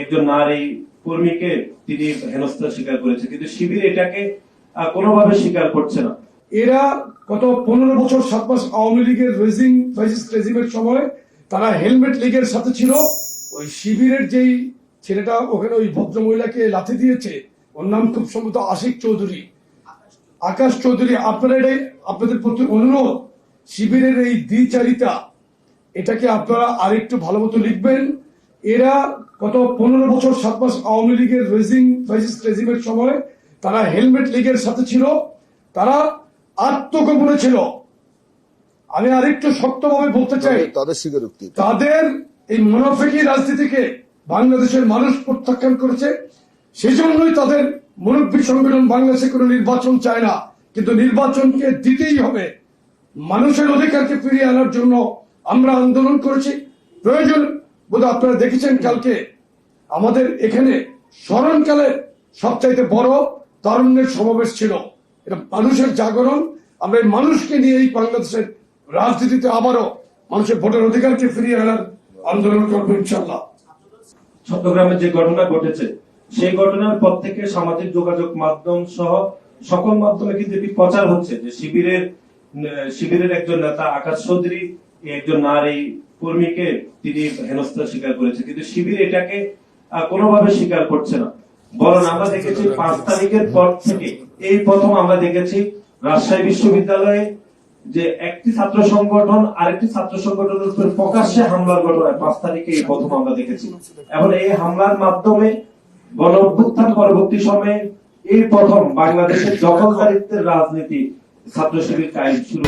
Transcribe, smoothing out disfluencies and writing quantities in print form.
একজন নারী কর্মীকে তিনি হেনস্থার শিকার করেছে, কিন্তু শিবির এটাকে কোনোভাবে স্বীকার করছে না। এরা গত 15 বছর 7 মাস আওয়ামী লীগের রেজিমের সময় তারা হেলমেট লীগের সাথে ছিল। ওই শিবিরের যেই ছেলেটা ওখানে ওই ভদ্র মহিলাকে লাথি দিয়েছে, ওর নাম খুব সম্ভবত আকাশ চৌধুরী। আপনারা এটাই আপনাদের প্রতি অনুরোধ, শিবিরের এই দ্বিচারিতা এটাকে আপনারা আরেকটু ভালো মতো লিখবেন। এরা গত 15 বছর 7 মাস আওয়ামী লীগের রেজিমের সময় তারা হেলমেট লীগের সাথে ছিল, তারা আত্মগোপনে ছিল। আমি আরেকটু শক্তভাবে বলতে চাই, তাদের এই মুনাফিকি রাজনীতিকে বাংলাদেশের মানুষ প্রত্যাখ্যান করেছে। সেজন্যই তাদের মুরব্বী সংগঠন বাংলাদেশে কোনো নির্বাচন চায় না, কিন্তু নির্বাচনকে দিতেই হবে। মানুষের অধিকারকে ফিরিয়ে আনার জন্য আমরা আন্দোলন করেছি। প্রয়োজন বোধ আপনারা দেখেছেন, কালকে আমাদের এখানে স্মরণকালে সবচাইতে বড় তারুণ্যের সমাবেশ ছিল। এটা মানুষের জাগরণ। আমরা এই মানুষকে নিয়ে এই বাংলাদেশের রাজনীতিতে আবারও মানুষের ভোটের অধিকারকে ফিরিয়ে আনার আন্দোলন করবো ইনশাল্লাহ। চট্টগ্রামে যে ঘটনা ঘটেছে, সেই ঘটনার পর থেকে সামাজিক যোগাযোগ মাধ্যম সহ সকল মাধ্যমে কিন্তু এটি প্রচার হচ্ছে যে শিবিরের একজন নেতা আকাশ চৌধুরী একজন নারী কর্মীকে তিনি হেনস্থার শিকার করেছে, কিন্তু শিবির এটাকে কোনোভাবে স্বীকার করছে না। বরং আমরা দেখেছি 5 তারিখের পর থেকে এই প্রথম আমরা দেখেছি রাজশাহী বিশ্ববিদ্যালয়ে যে একটি ছাত্র সংগঠন আরেকটি ছাত্র সংগঠনের উপর প্রকাশ্যে হামলার ঘটনা 5 তারিখে এই প্রথম আমরা দেখেছি। এখন এই হামলার মাধ্যমে গণ অভ্যুত্থান পরবর্তী সময়ে এই প্রথম বাংলাদেশের দখলদারিত্বের রাজনীতি ছাত্র শিবির কায়েম শুরু।